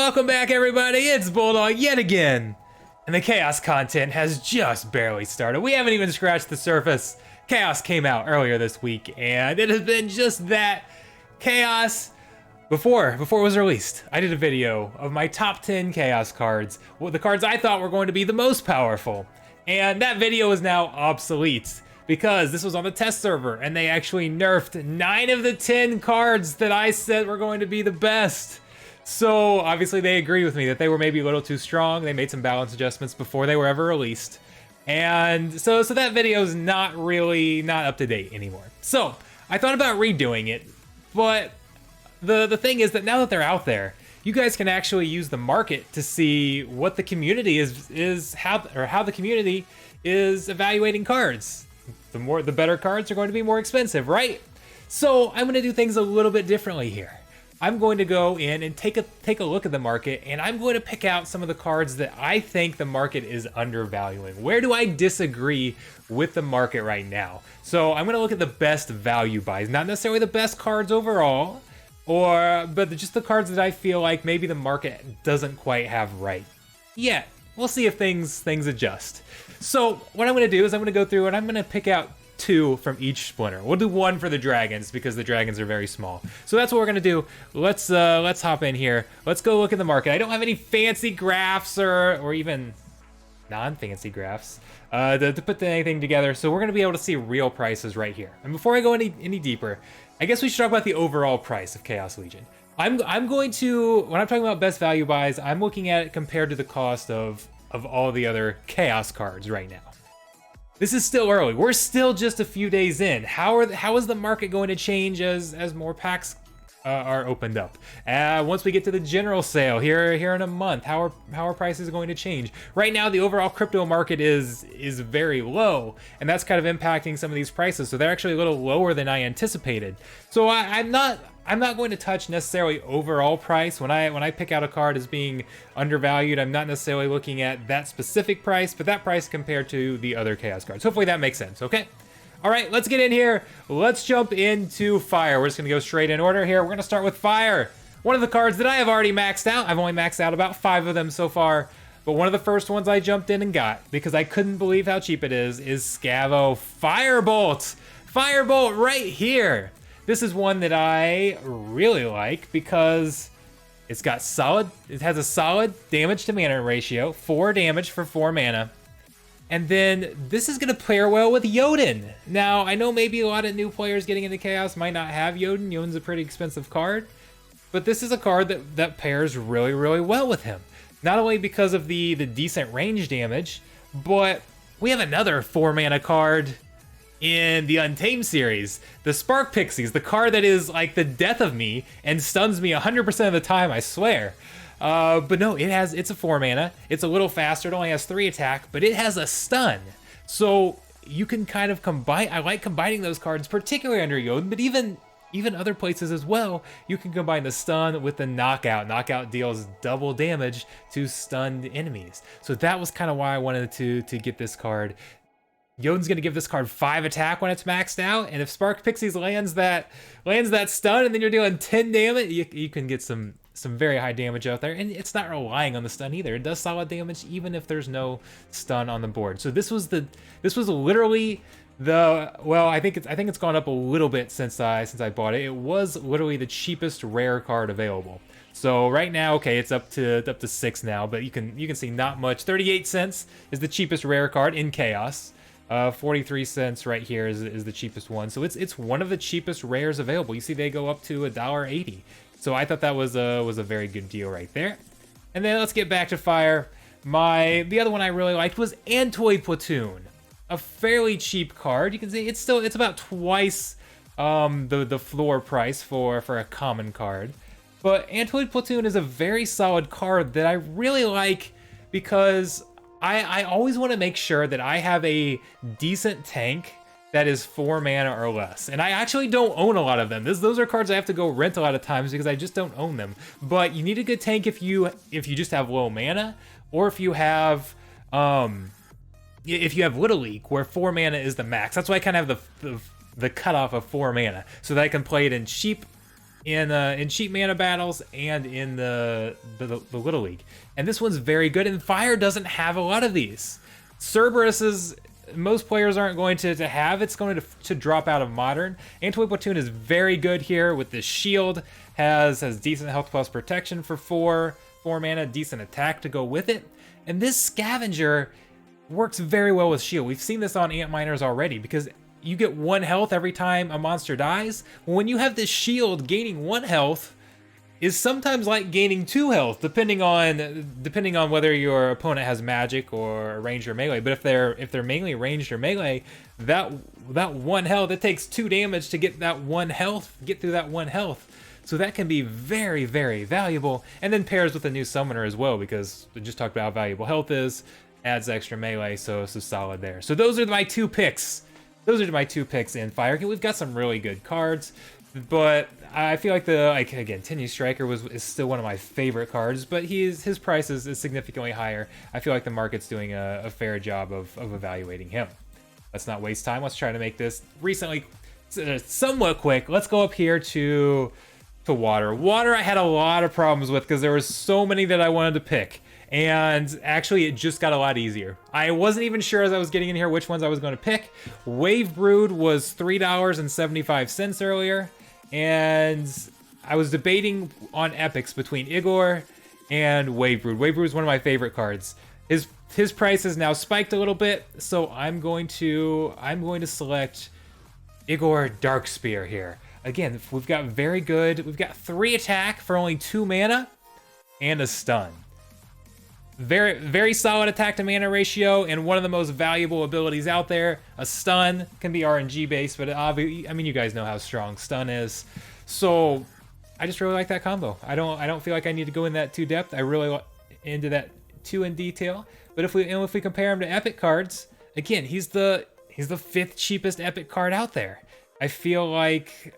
Welcome back, everybody. It's Bulldog yet again. And the Chaos content has just barely started. We haven't even scratched the surface. Chaos came out earlier this week, and it has been just that. Chaos, before it was released, I did a video of my top 10 Chaos cards, the cards I thought were going to be the most powerful. And that video is now obsolete, because this was on the test server, and they actually nerfed 9 of the 10 cards that I said were going to be the best. So obviously they agree with me that they were maybe a little too strong. They made some balance adjustments before they were ever released. And so that video is not up to date anymore. So I thought about redoing it, but the thing is that now that they're out there, you guys can actually use the market to see what the community how the community is evaluating cards. The better cards are going to be more expensive, right? So I'm going to do things a little bit differently here. I'm going to go in and take a look at the market, and I'm going to pick out some of the cards that I think the market is undervaluing. Where do I disagree with the market right now? So I'm going to look at the best value buys, not necessarily the best cards overall, but just the cards that I feel like maybe the market doesn't quite have right yet. We'll see if things adjust. So what I'm going to do is I'm going to go through and I'm going to pick out 2 from each splinter. We'll do 1 for the dragons because the dragons are very small. So that's what we're gonna do. Let's hop in here. Let's go look at the market. I don't have any fancy graphs or even non-fancy graphs to put anything together. So we're gonna be able to see real prices right here. And before I go any deeper, I guess we should talk about the overall price of Chaos Legion. I'm going to, when I'm talking about best value buys, I'm looking at it compared to the cost of all the other Chaos cards right now. This is still early. We're still just a few days in. How is the market going to change as more packs are opened up? Once we get to the general sale here in a month, how are prices going to change? Right now, the overall crypto market is very low, and that's kind of impacting some of these prices. So they're actually a little lower than I anticipated. So I'm not going to touch necessarily overall price. When I pick out a card as being undervalued, I'm not necessarily looking at that specific price, but that price compared to the other Chaos cards. Hopefully that makes sense, okay? All right, let's get in here. Let's jump into Fire. We're just gonna go straight in order here. We're gonna start with Fire. One of the cards that I have already maxed out. I've only maxed out about 5 of them so far, but one of the first ones I jumped in and got because I couldn't believe how cheap it is Scavo Firebolt. Firebolt right here. This is one that I really like because it has a solid damage to mana ratio, 4 damage for 4 mana. And then this is gonna pair well with Jotun. Now, I know maybe a lot of new players getting into Chaos might not have Jotun. Jotun's a pretty expensive card, but this is a card that pairs really, really well with him. Not only because of the decent range damage, but we have another 4 mana card in the Untamed series, the Spark Pixies, the card that is like the death of me and stuns me 100% of the time, I swear. But no, it's a 4 mana. It's a little faster. It only has 3 attack, but it has a stun. So you can kind of combine. I like combining those cards, particularly under Jotun, but even other places as well. You can combine the stun with the knockout. Knockout deals double damage to stunned enemies. So that was kind of why I wanted to get this card. Jotun's gonna give this card 5 attack when it's maxed out, and if Spark Pixies lands that stun, and then you're dealing 10 damage, you can get some very high damage out there, and it's not relying on the stun either. It does solid damage even if there's no stun on the board. So this was literally I think it's gone up a little bit since I bought it. It was literally the cheapest rare card available. So right now, okay, it's up to 6 now, but you can see not much. 38 cents is the cheapest rare card in Chaos. 43 cents right here is the cheapest one. So it's one of the cheapest rares available. You see they go up to $1.80. So I thought that was a very good deal right there. And then let's get back to Fire. The other one I really liked was Antoid Platoon. A fairly cheap card. You can see it's about twice the floor price for a common card. But Antoid Platoon is a very solid card that I really like because I always want to make sure that I have a decent tank that is 4 mana or less. And I actually don't own a lot of them. Those are cards I have to go rent a lot of times because I just don't own them. But you need a good tank if you just have low mana, or if you have Little League, where 4 mana is the max. That's why I kind of have the cutoff of 4 mana, so that I can play it in cheap in cheap mana battles and in the Little League. And this one's very good, and Fire doesn't have a lot of these. Cerberus is, most players aren't going to have. It's going to drop out of Modern. Antioch Platoon is very good here with this shield. Has decent health plus protection for 4 mana, decent attack to go with it. And this Scavenger works very well with shield. We've seen this on Ant Miners already because you get 1 health every time a monster dies. Well, when you have this shield, gaining 1 health is sometimes like gaining 2 health, depending on whether your opponent has magic or range or melee. But if they're mainly ranged or melee, that 1 health, it takes 2 damage to get that 1 health, get through that 1 health. So that can be very, very valuable. And then pairs with a new summoner as well, because we just talked about how valuable health is, adds extra melee, so solid there. So those are my 2 picks. Those are my 2 picks in Fire. We've got some really good cards, but I feel like again, Tenyu Striker is still one of my favorite cards, but his price is significantly higher. I feel like the market's doing a fair job of evaluating him. Let's not waste time. Let's try to make this somewhat quick. Let's go up here to Water. Water I had a lot of problems with because there were so many that I wanted to pick. And actually, it just got a lot easier. I wasn't even sure as I was getting in here which ones I was going to pick. Wave Brood was $3.75 earlier. And I was debating on epics between Igor and Wave Brood. Wave Brood is one of my favorite cards. His price is now spiked a little bit, so I'm going to select Igor Darkspear here. Again, we've got 3 attack for only 2 mana and a stun. Very, very solid attack to mana ratio and one of the most valuable abilities out there. A stun can be RNG based, but obviously, I mean, you guys know how strong stun is. So I just really like that combo. I don't feel like I need to go in that too depth. I really into that too in detail. But if we compare him to epic cards, again, he's the 5th cheapest epic card out there. I feel like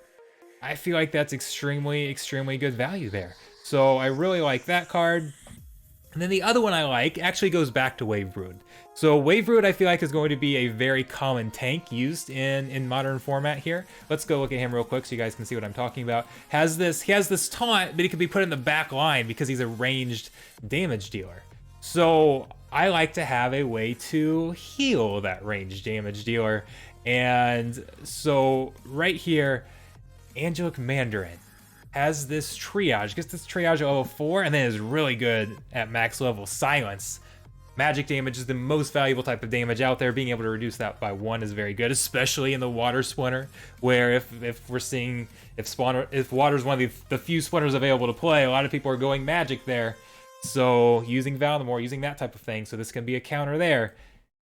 that's extremely, extremely good value there. So I really like that card. And then the other one I like actually goes back to Wave Brood. So Wave Brood I feel like is going to be a very common tank used in modern format here. Let's go look at him real quick so you guys can see what I'm talking about. He has this taunt, but he can be put in the back line because he's a ranged damage dealer. So I like to have a way to heal that ranged damage dealer. And so right here, Angelic Mandarin has this triage, gets this triage at level 4, and then is really good at max level Silence. Magic damage is the most valuable type of damage out there. Being able to reduce that by 1 is very good, especially in the Water Splinter, where if Water is one of the few Splinters available to play, a lot of people are going Magic there. So using Valdemort, using that type of thing, so this can be a counter there.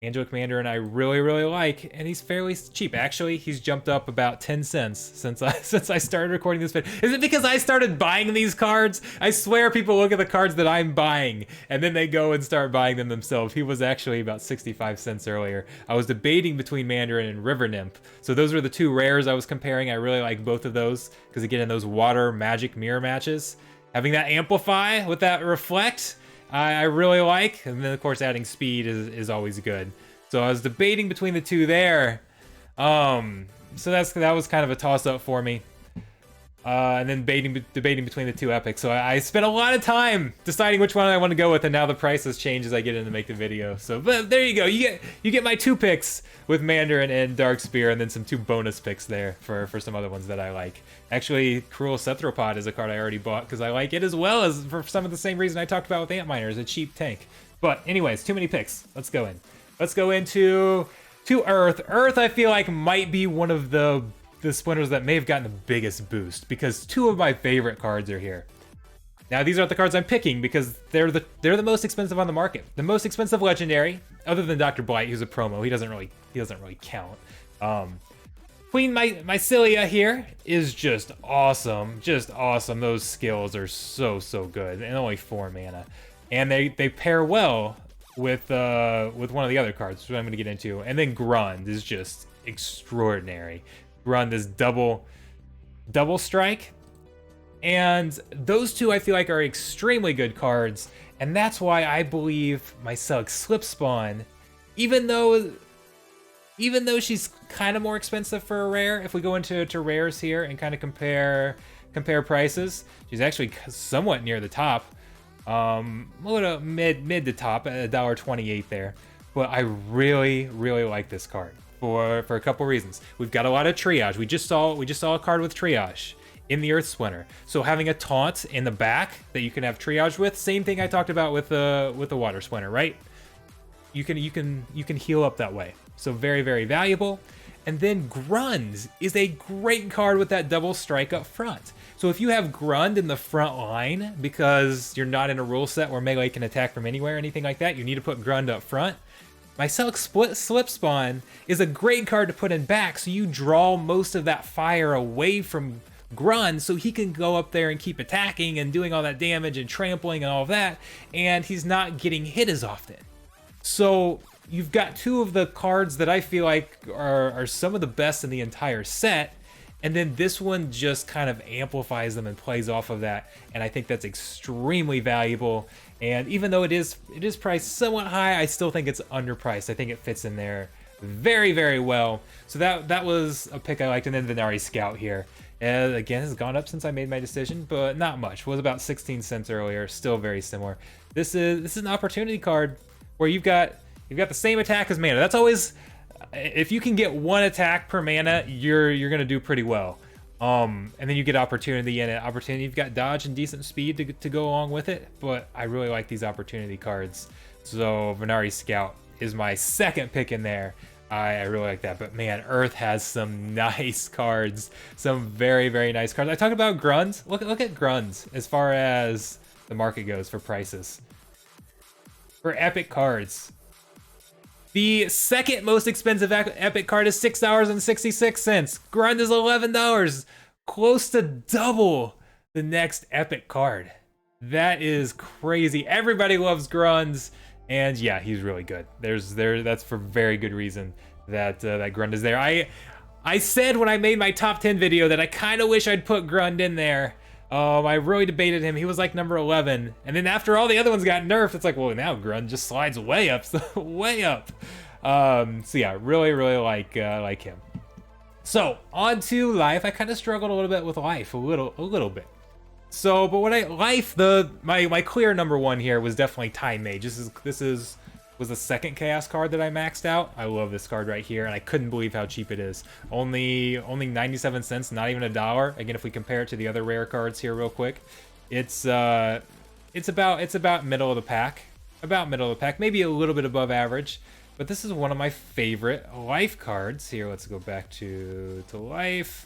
Angelic Mandarin I really, really like, and he's fairly cheap. Actually, he's jumped up about 10 cents since I started recording this video. Is it because I started buying these cards? I swear people look at the cards that I'm buying, and then they go and start buying them themselves. He was actually about 65 cents earlier. I was debating between Mandarin and River Nymph. So those were the 2 rares I was comparing. I really like both of those, because again, in those water magic mirror matches, having that amplify with that reflect, I really like, and then of course adding speed is always good. So I was debating between the 2 there. So that was kind of a toss-up for me. And then debating between the 2 epics. So I spent a lot of time deciding which one I want to go with, and now the price has changed as I get in to make the video. So but there you go. You get my 2 picks with Mandarin and Darkspear, and then some 2 bonus picks there for some other ones that I like. Actually, Cruel Cephalopod is a card I already bought because I like it, as well as for some of the same reason I talked about with Ant Miners, a cheap tank. But anyways, too many picks. Let's go in. Let's go into Earth. Earth I feel like might be one of the Splinters that may have gotten the biggest boost, because 2 of my favorite cards are here. Now these aren't the cards I'm picking because they're the most expensive on the market. The most expensive legendary, other than Dr. Blight, who's a promo, he doesn't really count. Queen Mycelia here is just awesome. Just awesome. Those skills are so good, and only 4 mana. And they pair well with one of the other cards, which I'm going to get into. And then Grund is just extraordinary. Grund is double strike. And those 2 I feel like are extremely good cards, and that's why I believe myself Slip Spawn, even though she's kind of more expensive for a rare, if we go into rares here and kind of compare compare prices, she's actually somewhat near the top. A little mid to top at $1.28 there. But I really like this card for a couple reasons. We've got a lot of triage. We just saw a card with triage in the Earth Splinter. So having a taunt in the back that you can have triage with, same thing I talked about with the Water Splinter, right? You can heal up that way. So very valuable. And then Grund is a great card with that double strike up front. So if you have Grund in the front line because you're not in a rule set where melee can attack from anywhere or anything like that, you need to put Grund up front. Mycelic Slip Spawn is a great card to put in back, so you draw most of that fire away from Grund so he can go up there and keep attacking and doing all that damage and trampling and all of that, and he's not getting hit as often. So you've got two of the cards that I feel like are some of the best in the entire set, and then this one just kind of amplifies them and plays off of that, and I think that's extremely valuable. And even though it is priced somewhat high, I still think it's underpriced. I think it fits in there very well. So that was a pick I liked. And then Venari Scout here, and again, has gone up since I made my decision, but not much. It was about 16 cents earlier, still very similar. This is an opportunity card where you've got the same attack as mana. That's always, if you can get one attack per mana, you're gonna do pretty well. And then you get opportunity in it. Opportunity, you've got dodge and decent speed to go along with it, but I really like these opportunity cards. So Venari Scout is my second pick in there. I really like that, but man, Earth has some nice cards, some very nice cards. I talked about Grunts. Look at Grunts as far as the market goes for prices. For epic cards, the second most expensive epic card is $6.66. Grund is $11, close to double the next epic card. That is crazy. Everybody loves Grunts, and yeah, he's really good. That's for very good reason that that Grund is there. I said when I made my top 10 video that I kind of wish I'd put Grund in there. I really debated him. He was like number 11, and then after all the other ones got nerfed, it's like, well, now Grund just slides way up, way up. So yeah, really like him. So on to Life. I kind of struggled a little bit with Life, a little bit. So, but what my clear number one here was definitely Time Mage. This was the second Chaos card that I maxed out. I love this card right here, and I couldn't believe how cheap it is. Only 97 cents, not even $1. Again, if we compare it to the other rare cards here real quick, it's about middle of the pack. About middle of the pack, maybe a little bit above average. But this is one of my favorite Life cards. Here, let's go back to Life.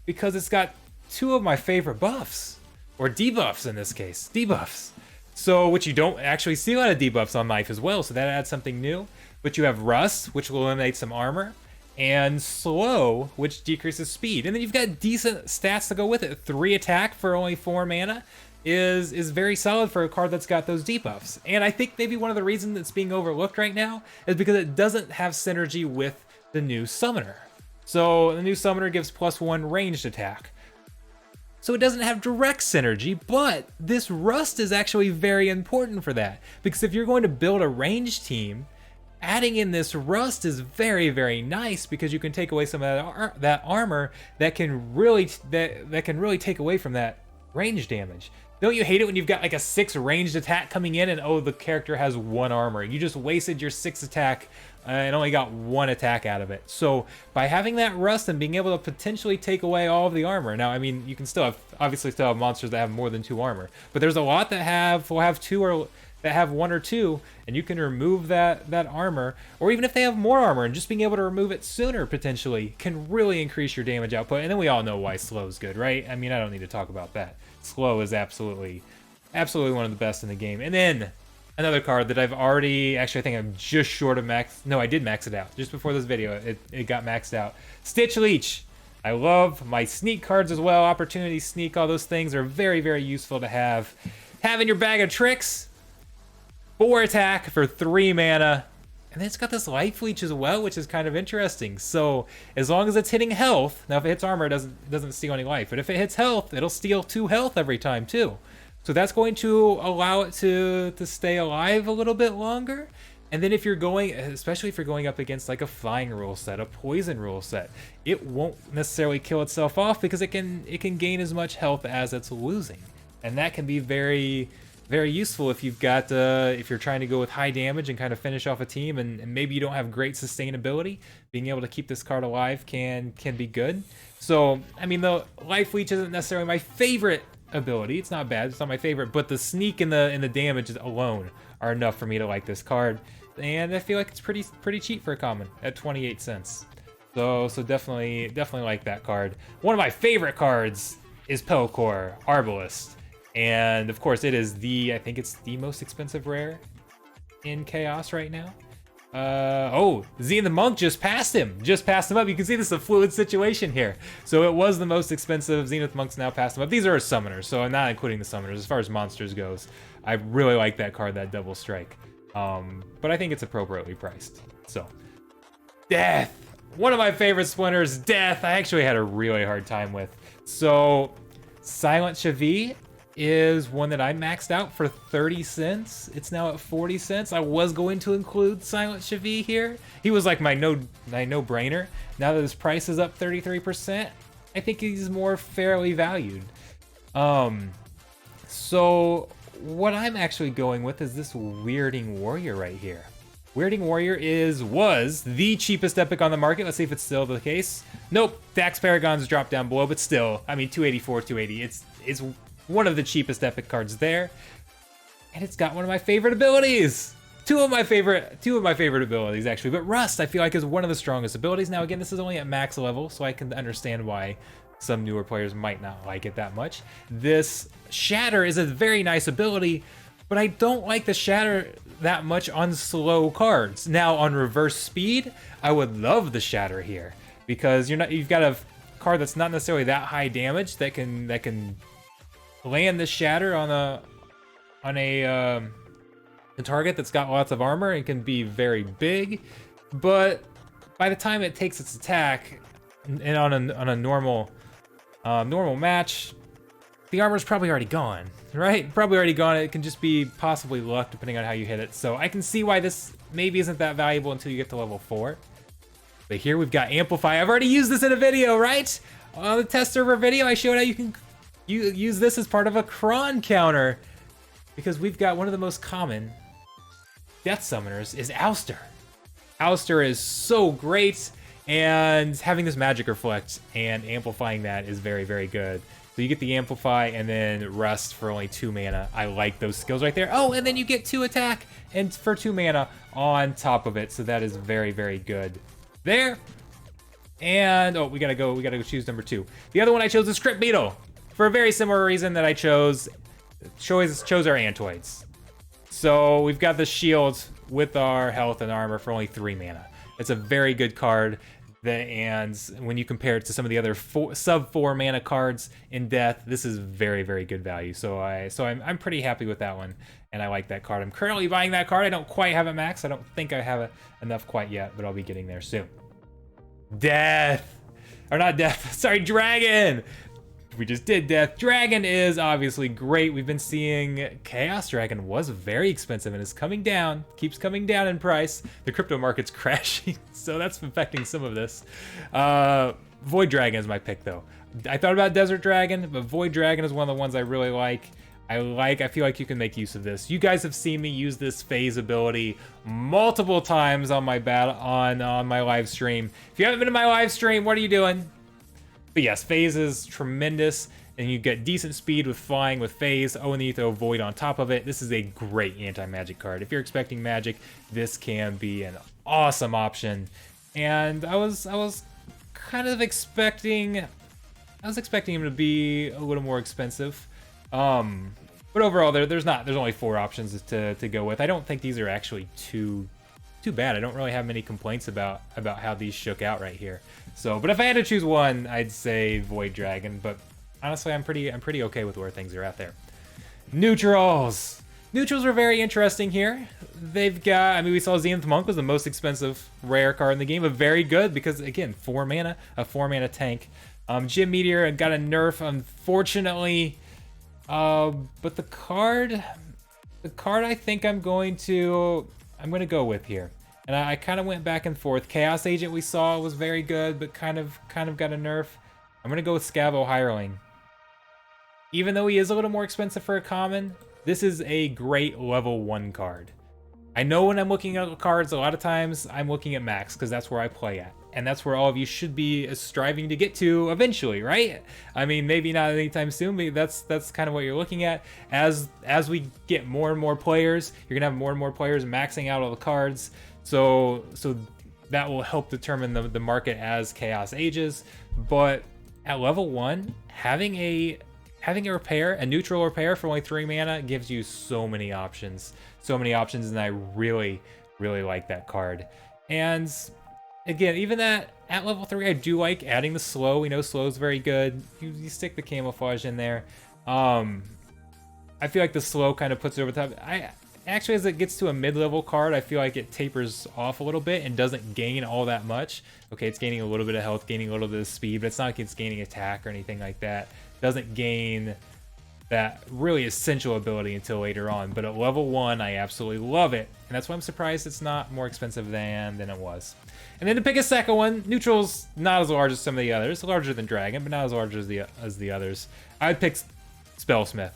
Because it's got two of my favorite buffs. Or debuffs in this case. Debuffs. So, which you don't actually see a lot of debuffs on Life as well, so that adds something new. But you have Rust, which will eliminate some armor, and Slow, which decreases speed. And then you've got decent stats to go with it. 3 attack for only 4 mana is very solid for a card that's got those debuffs. And I think maybe one of the reasons it's being overlooked right now is because it doesn't have synergy with the new Summoner. So the new Summoner gives +1 ranged attack. So it doesn't have direct synergy, but this Rust is actually very important for that. Because if you're going to build a ranged team, adding in this Rust is very nice, because you can take away some of that armor that can really take away from that range damage. Don't you hate it when you've got like a 6 ranged attack coming in and oh, the character has 1 armor? You just wasted your 6 attack and only got 1 attack out of it. So by having that Rust and being able to potentially take away all of the armor, now I mean you can obviously still have monsters that have more than 2 armor, but there's a lot that will have 2 or that have 1 or 2, and you can remove that armor, or even if they have more armor, and just being able to remove it sooner potentially can really increase your damage output. And then we all know why Slow is good, right? I mean, I don't need to talk about that. Slow is absolutely one of the best in the game. And then another card that I've already, actually I think I'm just short of max. No, I did max it out just before this video. It got maxed out. Stitch Leech. I love my sneak cards as well. Opportunity Sneak, all those things are very useful to have. Have in your bag of tricks. 4 attack for 3 mana. And then it's got this Life Leech as well, which is kind of interesting. So as long as it's hitting health, now if it hits armor, it doesn't steal any life. But if it hits health, it'll steal 2 health every time too. So that's going to allow it to stay alive a little bit longer. And then if you're going, especially if you're going up against like a flying rule set, a poison rule set, it won't necessarily kill itself off because it can gain as much health as it's losing. And that can be very, very useful if you've got, if you're trying to go with high damage and kind of finish off a team and maybe you don't have great sustainability. Being able to keep this card alive can be good. So, I mean, the Life Leech isn't necessarily my favorite ability. It's not bad, it's not my favorite, but the sneak and the damage alone are enough for me to like this card. And I feel like it's pretty cheap for a common at 28 cents. So definitely like that card. One of my favorite cards is Pelkor, Arbalest. And of course it is I think it's the most expensive rare in Chaos right now. Oh, Zenith the Monk just passed him up. You can see this is a fluid situation here. So it was the most expensive. Zenith Monk's now passed him up. These are summoners, so I'm not including the summoners. As far as monsters goes, I really like that card, that double strike. But I think it's appropriately priced. So, Death, one of my favorite splinters. Death, I actually had a really hard time with. So, Silent Shavi is one that I maxed out for 30 cents. It's now at 40 cents. I was going to include Silent Shavi here. He was like my no-brainer. Now that his price is up 33%, I think he's more fairly valued. So what I'm actually going with is this Weirding Warrior right here. Weirding Warrior was the cheapest epic on the market. Let's see if it's still the case. Nope, Dax Paragon's dropped down below, but still, I mean, 284, 280. It's one of the cheapest epic cards there, and it's got one of my favorite abilities. Two of my favorite abilities actually. But Rust, I feel like, is one of the strongest abilities. Now again, this is only at max level, so I can understand why some newer players might not like it that much. This Shatter is a very nice ability, but I don't like the Shatter that much on slow cards. Now on reverse speed, I would love the Shatter here because you've got a card that's not necessarily that high damage that can land the Shatter on a target that's got lots of armor and can be very big, but by the time it takes its attack and on a normal match, the armor's probably already gone, right? Probably already gone. It can just be possibly luck depending on how you hit it. So I can see why this maybe isn't that valuable until you get to level 4. But here we've got Amplify. I've already used this in a video, right? On the test server video, I showed how you can use this as part of a cron counter because we've got one of the most common death summoners is Ouster. Ouster is so great, and having this magic reflect and amplifying that is very, very good. So you get the Amplify and then Rust for only 2 mana. I like those skills right there. Oh, and then you get 2 attack and for 2 mana on top of it. So that is very, very good there. And oh, we gotta go choose number 2. The other one I chose is Crypt Beetle for a very similar reason that I chose our Antoids. So we've got the shield with our health and armor for only 3 mana. It's a very good card. And when you compare it to some of the other sub 4 mana cards in Death, this is very, very good value. So I'm pretty happy with that one, and I like that card. I'm currently buying that card. I don't quite have it max. I don't think I have enough quite yet, but I'll be getting there soon. Death, or not Death. Sorry, Dragon. We just did Death. Dragon is obviously great. We've been seeing Chaos Dragon was very expensive and is coming down, keeps coming down in price. The crypto market's crashing, so that's affecting some of this. Void Dragon is my pick though. I thought about Desert Dragon, but Void Dragon is one of the ones I really like. I feel like you can make use of this. You guys have seen me use this phase ability multiple times on my on my live stream. If you haven't been to my live stream, what are you doing? But yes, Phase is tremendous, and you get decent speed with flying with Phase. Oh, and then you throw Void on top of it. This is a great anti-magic card. If you're expecting magic, this can be an awesome option. And I was kind of expecting him to be a little more expensive. But overall, there's only 4 options to go with. I don't think these are actually too bad. I don't really have many complaints about how these shook out right here. So, but if I had to choose one, I'd say Void Dragon. But honestly, I'm pretty okay with where things are at there. Neutrals. Neutrals are very interesting here. They've got, I mean, we saw Zenith Monk was the most expensive rare card in the game, but very good because again, 4 mana, a 4 mana tank. Gym Meteor got a nerf, unfortunately. But the card I think I'm going to gonna go with here. And I kind of went back and forth. Chaos Agent we saw was very good, but kind of got a nerf. I'm gonna go with Scavo Hireling. Even though he is a little more expensive for a common, this is a great level 1 card. I know when I'm looking at cards, a lot of times I'm looking at max because that's where I play at. And that's where all of you should be striving to get to eventually, right? I mean, maybe not anytime soon, but that's kind of what you're looking at. As we get more and more players, you're gonna have more and more players maxing out all the cards. So that will help determine the market as Chaos ages. But at level 1, having a repair, a neutral repair for only 3 mana gives you so many options. And I really, really like that card. And again, even at level 3, I do like adding the slow. We know slow is very good. You stick the camouflage in there. I feel like the slow kind of puts it over the top. Actually, as it gets to a mid-level card, I feel like it tapers off a little bit and doesn't gain all that much. Okay, it's gaining a little bit of health, gaining a little bit of speed, but it's not like it's gaining attack or anything like that. Doesn't gain that really essential ability until later on. But at level 1, I absolutely love it. And that's why I'm surprised it's not more expensive than it was. And then to pick a second one, neutral's not as large as some of the others. Larger than Dragon, but not as large as the others. I'd pick Spellsmith.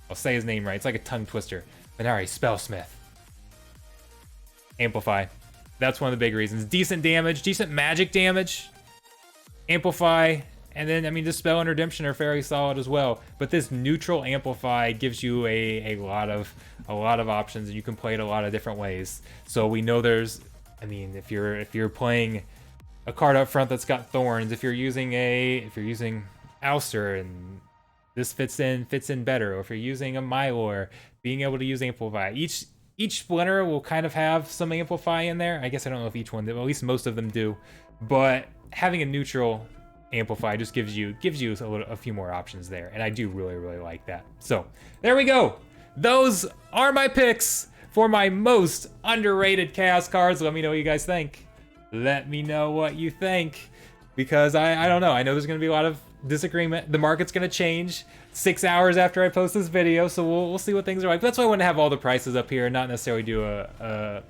I'll say his name right. It's like a tongue twister. Minari, Spellsmith. Amplify. That's one of the big reasons. Decent damage, decent magic damage. Amplify. And then, I mean, Dispel and Redemption are fairly solid as well. But this neutral Amplify gives you a lot of options, and you can play it a lot of different ways. So we know there's, I mean, if you're playing a card up front that's got Thorns, if you're using Ouster, and this fits in better, or if you're using a Mylor, being able to use Amplify. Each Splinter will kind of have some Amplify in there. I guess I don't know if each one did, but at least most of them do. But having a neutral Amplify just gives you a few more options there, and I do really, really like that. So there we go. Those are my picks for my most underrated Chaos cards. Let me know what you guys think. Let me know what you think, because I don't know. I know there's going to be a lot of disagreement. The market's going to change 6 hours after I post this video, so we'll see what things are like. That's why I want to have all the prices up here and not necessarily do a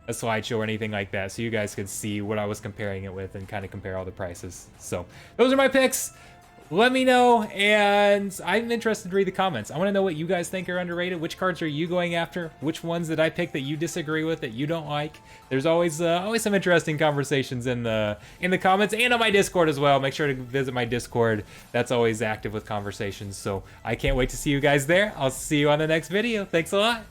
slideshow or anything like that, so you guys could see what I was comparing it with and kind of compare all the prices. So those are my picks. Let me know, and I'm interested to read the comments. I want to know what you guys think are underrated. Which cards are you going after? Which ones did I pick that you disagree with, that you don't like? There's always some interesting conversations in the comments and on my Discord as well. Make sure to visit my Discord. That's always active with conversations. So I can't wait to see you guys there. I'll see you on the next video. Thanks a lot.